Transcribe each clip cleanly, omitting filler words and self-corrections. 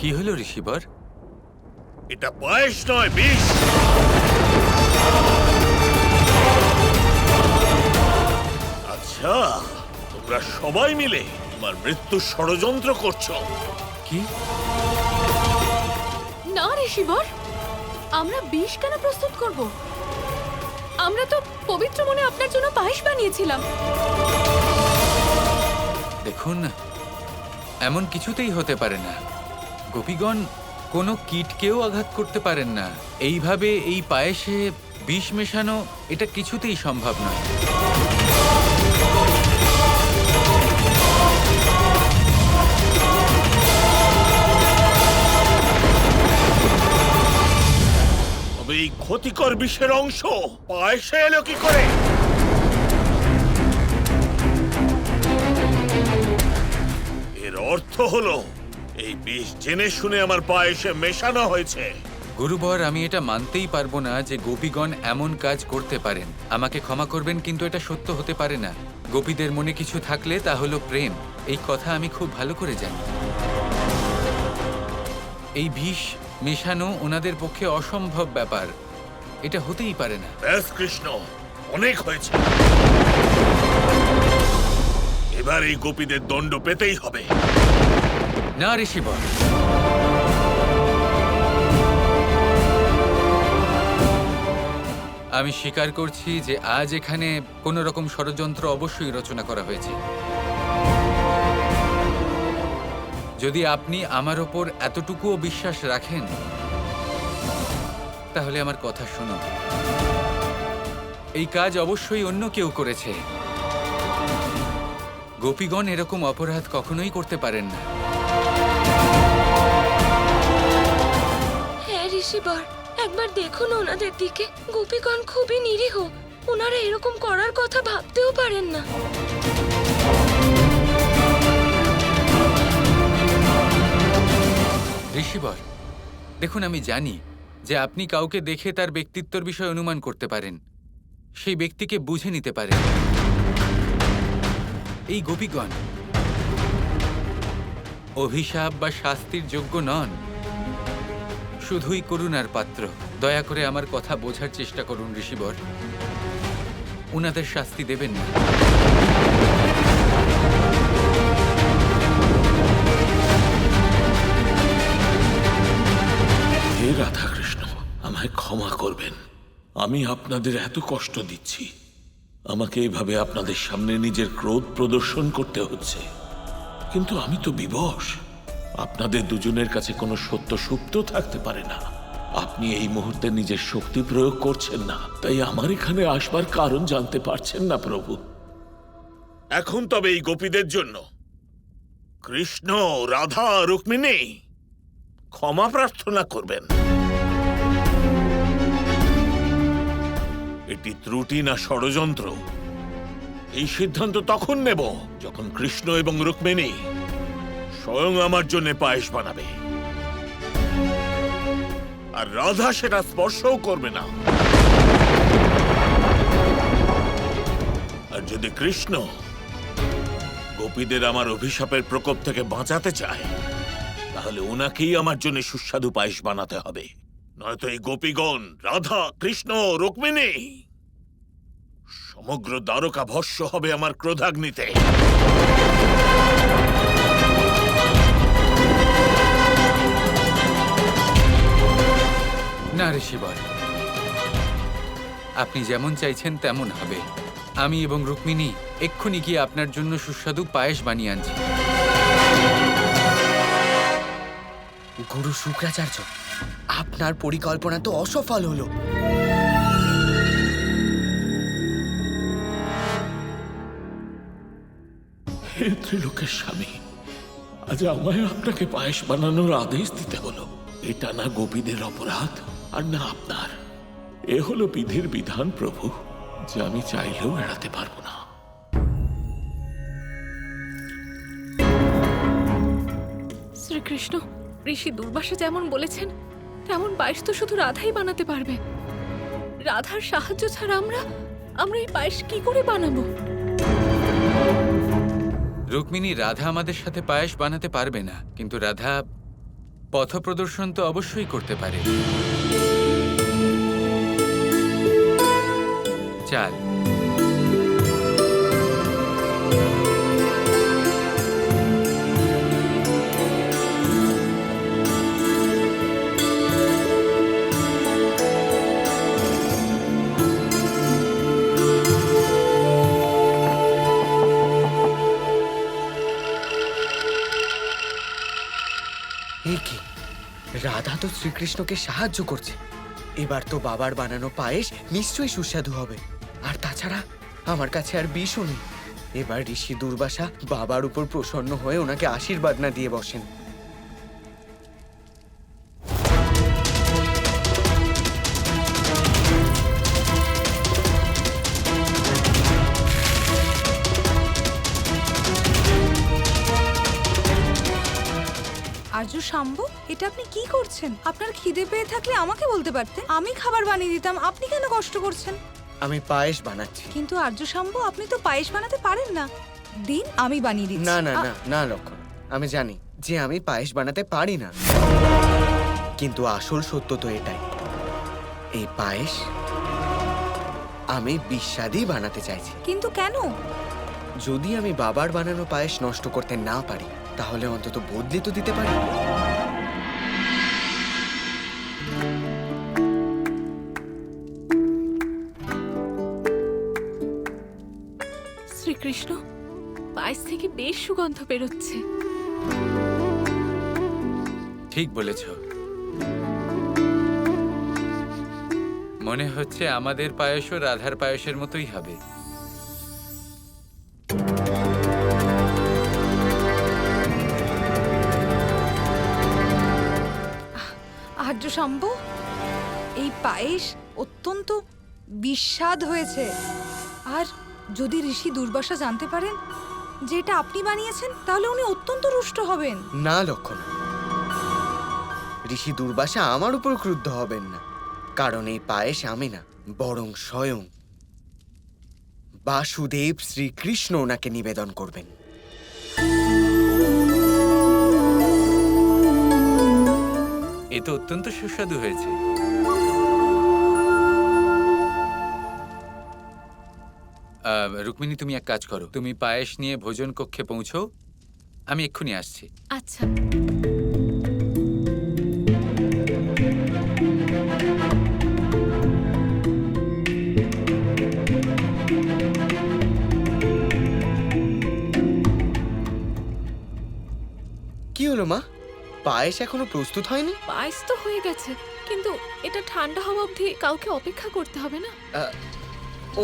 কি হলো ঋষিবর? এটা পায়েস নয়, বিষ। আচ্ছা, তোমরা সবাই মিলে তোমার মৃত্যুর ষড়যন্ত্র করছো। কি? না ঋষিবর, আমরা বিষ কেন প্রস্তুত করব? আমরা তো পবিত্র মনে আপনার জন্য পায়েস বানিয়েছিলাম। দেখুন, এমন কিছুতেই হতে পারে না। গোপীগণ কোনো কীটকেও আঘাত করতে পারেন না। এইভাবে এই পায়েসে বিষ মেশানো, এটা কিছুতেই সম্ভব নয়। তবে এই ক্ষতিকর বিষের অংশ পায়েসে এলো কি করে? এর অর্থ হলো এই বিষ জেনে শুনে আমার পায়েসে মেশানো হয়েছে। গুরুবর, আমি এটা মানতেই পারবো না যে গোপীগণ এমন কাজ করতে পারেন। আমাকে ক্ষমা করবেন, কিন্তু এটা সত্য হতে পারে না। গোপীদের মনে কিছু থাকলে তা হলো প্রেম। এই কথা আমি খুব ভালো করে জানি। এই বিষ মেশানো ওনাদের পক্ষে অসম্ভব ব্যাপার। এটা হতেই পারে না। ব্যাস কৃষ্ণ, অনেক হয়েছে। এবার এই গোপীদের দণ্ড পেতেই হবে। না ঋষিবর, আমি স্বীকার করছি যে আজ এখানে কোনো রকম ষড়যন্ত্র অবশ্যই রচনা করা হয়েছে। যদি আপনি আমার ওপর এতটুকুও বিশ্বাস রাখেন, তাহলে আমার কথা শুনুন। এই কাজ অবশ্যই অন্য কেউ করেছে। গোপীগণ এরকম অপরাধ কখনোই করতে পারেন না। হ্যাঁ ঋষিবর, একবার দেখুন ওনাদের দিকে। গোপীগণ খুবই নিরীহ। ওনারা এরকম করার কথা ভাবতেও পারেন না। ঋষিবর, দেখুন, আমি জানি যে আপনি কাউকে দেখে তার ব্যক্তিত্বের বিষয়ে অনুমান করতে পারেন, সেই ব্যক্তিকে বুঝে নিতে পারেন। এই গোপীগণ অভিশাপ বা শাস্তির যোগ্য নন, শুধুই করুণার পাত্র। দয়া করে আমার কথা বোঝার চেষ্টা করুন ঋষিবর। উনাদের শাস্তি দেবেন না। হে রাধাকৃষ্ণ, আমায় ক্ষমা করবেন। আমি আপনাদের এত কষ্ট দিচ্ছি। আমাকে এভাবে আপনাদের সামনে নিজের ক্রোধ প্রদর্শন করতে হচ্ছে। কিন্তু আমি তো বিবশ। আপনাদের দুজনের কাছে কোনো সত্য সুপ্ত থাকতে পারে না। আপনি এই মুহূর্তে নিজের শক্তি প্রয়োগ করছেন না, তাই আমার এখানে আসবার কারণ জানতে পারছেন না প্রভু। এখন তবে এই গোপীদের জন্য কৃষ্ণ, রাধা, রুক্মিণী ক্ষমা প্রার্থনা করবেন। এটি ত্রুটি না ষড়যন্ত্র, এই সিদ্ধান্ত তখন নেব যখন কৃষ্ণ এবং রুক্মিণী স্বয়ং আমার জন্য পায়েস বানাবে, আর রাধা সেটা স্পর্শও করবে না। আর যদি কৃষ্ণ গোপীদের আমার অভিশাপের প্রকোপ থেকে বাঁচাতে চায়, তাহলে ওনাকেই আমার জন্য সুস্বাদু পায়েস বানাতে হবে। নয়তো এই গোপীগণ, রাধা, কৃষ্ণ, রুক্মিণী সমগ্র দ্বারকা ভস্য হবে আমার ক্রোধাগ্নিতে। না ঋষিবর, আপনি যেমন চাইছেন তেমন হবে। আমি এবং রুক্মিণী এক্ষুনি গিয়ে আপনার জন্য সুস্বাদু পায়েস বানিয়ে আনছি। গুরু শুক্রাচার্য, আপনার পরিকল্পনা তো অসফল হলো। হে ত্রিলোকের স্বামী, আজ আমায় আপনাকে পায়েস বানানোর আদেশ দিতে হলো। এটা না গোপীদের অপরাধ, আর না আপনার। এ হলো বিধির বিধান প্রভু, যা আমি চাইলেও এড়াতে পারবো না। শ্রীকৃষ্ণ, ঋষি দুর্বাসা যেমন বলেছেন তেমন পায়েস তো শুধু রাধাই বানাতে পারবে। রাধার সাহায্য ছাড়া আমরা এই পায়েস কি করে বানাবো? রুক্মিণী, রাধা আমাদের সাথে পায়েস বানাতে পারবে না, কিন্তু রাধা পথপ্রদর্শন তো অবশ্যই করতে পারে। চাল। এ কি, রাধা তো শ্রীকৃষ্ণকে সাহায্য করছে। এবার তো বাবার বানানো পায়েস নিশ্চয়ই সুস্বাদু হবে। আর তাছাড়া আমার কাছে আর বিষও নেই। এবার ঋষি দুর্বাসা বাবার উপর প্রসন্ন হয়ে ওনাকে আশীর্বাদ না দিয়ে বসেন। আর্য শাম্ব, এটা আপনি কি করছেন? আপনার খিদে পেয়ে থাকলে আমাকে বলতে পারতেন, আমি খাবার বানিয়ে দিতাম। আপনি কেন কষ্ট করছেন? আমি পায়েস বানাচ্ছি। কিন্তু আর্য শাম্ব, আপনি তো পায়েস বানাতে পারেন না। দিন, আমি বানিয়ে দিচ্ছি। না না না না লক্ষণ, আমি জানি যে আমি পায়েস বানাতে পারি না, কিন্তু আসল সত্য তো এটাই। এই পায়েস আমি বিস্বাদই বানাতে চাইছি। কিন্তু কেন? যদি আমি বাবার বানানো পায়েস নষ্ট করতে না পারি, তাহলে অন্তত বদলে তো দিতে পারি। শ্রীকৃষ্ণ, পায়েস থেকে বেশ সুগন্ধ বেরোচ্ছে। ঠিক বলেছ। মনে হচ্ছে আমাদের পায়েসও রাধার পায়েসের মতোই হবে। আর্য শাম্ব, এই পায়েস অত্যন্ত বিস্বাদ হয়েছে। আর যদি ঋষি দুর্বাসা জানতে পারেন যে এটা আপনি বানিয়েছেন, তাহলে উনি অত্যন্ত রুষ্ট হবেন। না লক্ষণ, ঋষি দুর্বাসা আমার উপর ক্রুদ্ধ হবেন না, কারণ এই পায়েস আমি না, বরং স্বয়ং বাসুদেব শ্রীকৃষ্ণ ওনাকে নিবেদন করবেন। এ তো অত্যন্ত সুস্বাদু হয়েছে। রুক্মিণী, তুমি এক কাজ করো, তুমি পায়েস নিয়ে ভোজন কক্ষে পৌঁছো, আমি এক্ষুনি আসছি। আচ্ছা। কি হলো মা, পায়েস এখনো প্রস্তুত হয়নি? পায়েস তো হয়ে গেছে, কিন্তু এটা ঠান্ডা হওয়া অবধি কাউকে অপেক্ষা করতে হবে না?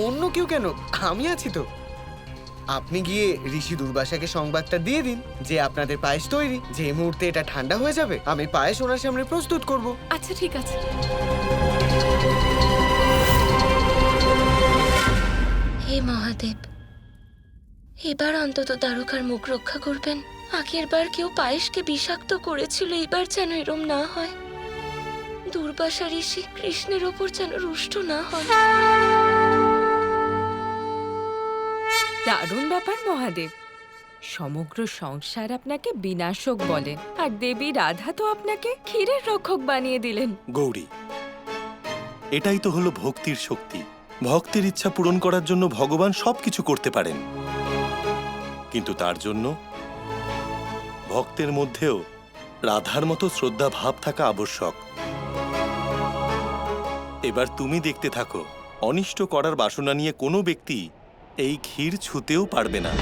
অন্য কেউ কেন, আমি আছি তো। আপনি গিয়ে ঋষি দুর্বাসাকে সংবাদটা দিয়ে দিন যে আপনাদের পায়েস তৈরি। যে মুহূর্তে এটা ঠান্ডা হয়ে যাবে, আমি পায়েস ওনার সামনে প্রস্তুত করব। আচ্ছা, ঠিক আছে। হে মহাদেব, এবার অন্তত দ্বারকার মুখ রক্ষা করবেন। আগের বার কেউ পায়েসকে বিষাক্ত করেছিল, এবার যেন এরম না হয়। দুর্বাসা ঋষি কৃষ্ণের ওপর যেন রুষ্ট না হয়। দারুণ ব্যাপার মহাদেব। সমগ্র সংসার আপনাকে বিনাশক বলেন, আর দেবী রাধা তো আপনাকে ক্ষীরের রক্ষক বানিয়ে দিলেন। গৌরী, এটাই তো হলো ভক্তির শক্তি। ভক্তের ইচ্ছা পূরণ করার জন্য ভগবান সবকিছু করতে পারেন, কিন্তু তার জন্য ভক্তের মধ্যেও রাধার মতো শ্রদ্ধা ভাব থাকা আবশ্যক। এবার তুমি দেখতে থাকো, অনিষ্ট করার বাসনা নিয়ে কোনো ব্যক্তি এই ক্ষীর ছুঁতেও পারবে না।